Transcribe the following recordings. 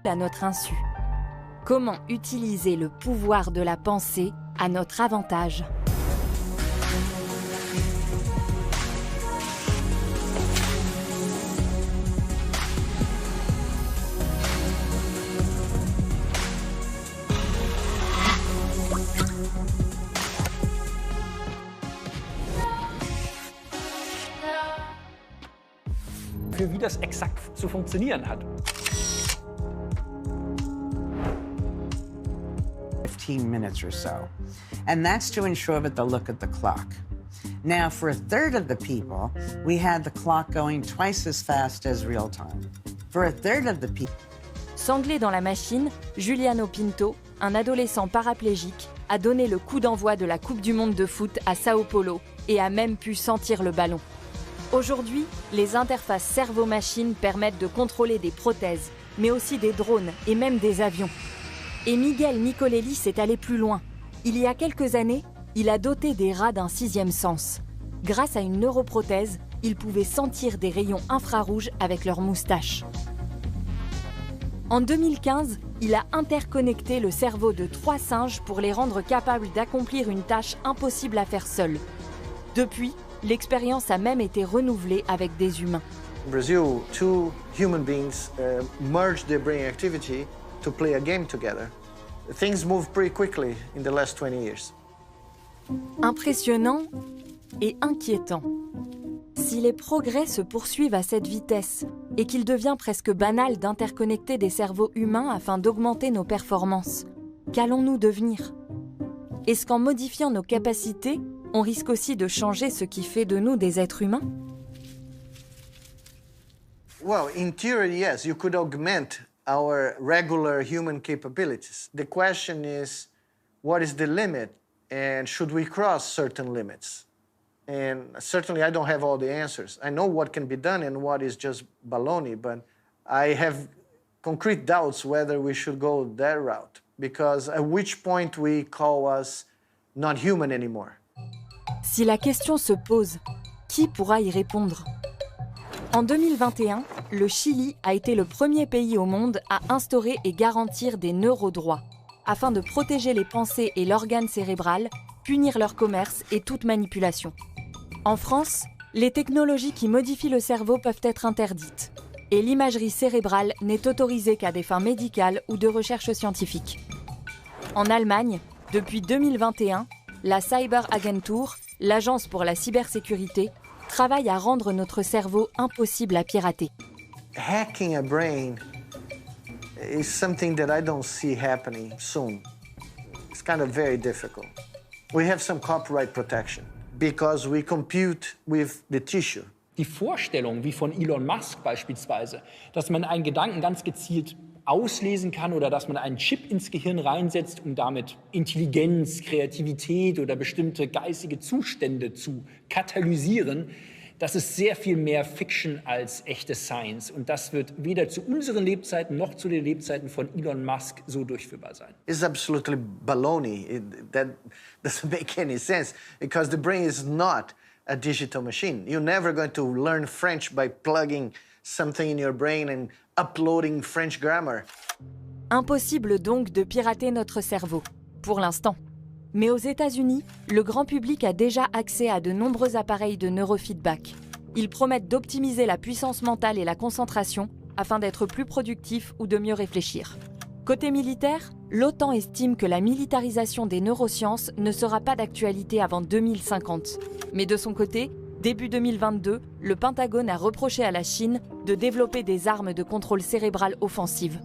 à notre insu. Comment utiliser le pouvoir de la pensée à notre avantage ? Für wie das exakt zu funktionieren hat. 15 minutes or so. And that's to ensure that they look at the clock. Now, for a third of the people, we had the clock going twice as fast as real time. For a third of the people... Sanglé dans la machine, Juliano Pinto, un adolescent paraplégique, a donné le coup d'envoi de la Coupe du monde de foot à Sao Paulo et a même pu sentir le ballon. Aujourd'hui, les interfaces cerveau-machine permettent de contrôler des prothèses, mais aussi des drones et même des avions. Et Miguel Nicolelli s'est allé plus loin. Il y a quelques années, il a doté des rats d'un sixième sens. Grâce à une neuroprothèse, ils pouvaient sentir des rayons infrarouges avec leur moustache. En 2015, il a interconnecté le cerveau de 3 singes pour les rendre capables d'accomplir une tâche impossible à faire seuls. Depuis, l'expérience a même été renouvelée avec des humains. In Brazil, 2 human beings merged their brain activity to play a game together. Things moved pretty quickly in the last 20 years. Impressionnant et inquiétant. Si les progrès se poursuivent à cette vitesse et qu'il devient presque banal d'interconnecter des cerveaux humains afin d'augmenter nos performances, qu'allons-nous devenir ? Est-ce qu'en modifiant nos capacités, on risque aussi de changer ce qui fait de nous des êtres humains ? Well, in theory, yes, you could augment our regular human capabilities. The question is, what is the limit, and should we cross certain limits? And certainly I don't have all the answers. I know what can be done and what is just baloney, but I have concrete doubts whether we should go that route, because at which point we call us not human anymore. Si la question se pose, qui pourra y répondre ? En 2021, le Chili a été le premier pays au monde à instaurer et garantir des neurodroits, afin de protéger les pensées et l'organe cérébral, punir leur commerce et toute manipulation. En France, les technologies qui modifient le cerveau peuvent être interdites, et l'imagerie cérébrale n'est autorisée qu'à des fins médicales ou de recherche scientifique. En Allemagne, depuis 2021, la Cyberagentur, l'agence pour la cybersécurité, travaille à rendre notre cerveau impossible à pirater. Hacking a brain is something that I don't see happening soon. It's kind of very difficult. We have some copyright protection because we compute with the tissue. Die Vorstellung, wie von Elon Musk beispielsweise, dass man einen Gedanken ganz gezielt auslesen kann oder dass man einen Chip ins Gehirn reinsetzt, um damit Intelligenz, Kreativität oder bestimmte geistige Zustände zu katalysieren, das ist sehr viel mehr Fiction als echte Science. Und das wird weder zu unseren Lebzeiten noch zu den Lebzeiten von Elon Musk so durchführbar sein. It's absolutely baloney. That doesn't make any sense because the brain is not a digital machine. You're never going to learn French by plugging something in your brain and uploading French grammar. Impossible donc de pirater notre cerveau, pour l'instant. Mais aux États-Unis, le grand public a déjà accès à de nombreux appareils de neurofeedback. Ils promettent d'optimiser la puissance mentale et la concentration afin d'être plus productifs ou de mieux réfléchir. Côté militaire, l'OTAN estime que la militarisation des neurosciences ne sera pas d'actualité avant 2050. Mais de son côté, début 2022, le Pentagone a reproché à la Chine de développer des armes de contrôle cérébral offensives.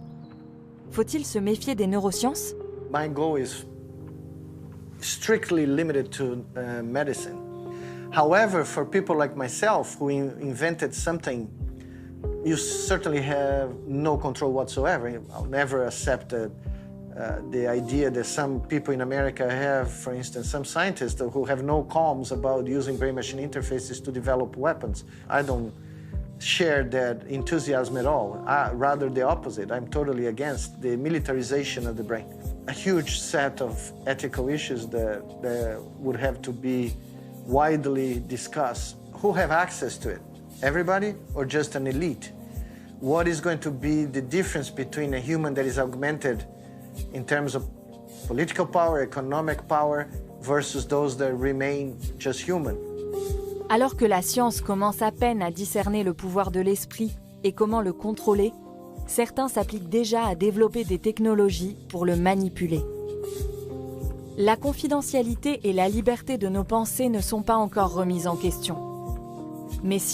Faut-il se méfier des neurosciences ? My goal is strictly limited to medicine. However, for people like myself who invented something, you certainly have no control whatsoever. I'll never accept the idea that some people in America have, for instance, some scientists who have no qualms about using brain-machine interfaces to develop weapons. I don't share that enthusiasm at all. Rather the opposite. I'm totally against the militarization of the brain. A huge set of ethical issues that would have to be widely discussed. Who have access to it? Everybody or just an elite? what is going to be the difference between a human that is augmented in terms of political power, economic power, versus those that remain just human. Alors que la science commence à peine à discerner le pouvoir de l'esprit et comment le contrôler, certains s'appliquent déjà à développer des technologies pour le manipuler. La confidentialité et la liberté de nos pensées ne sont pas encore remises en question. Mais si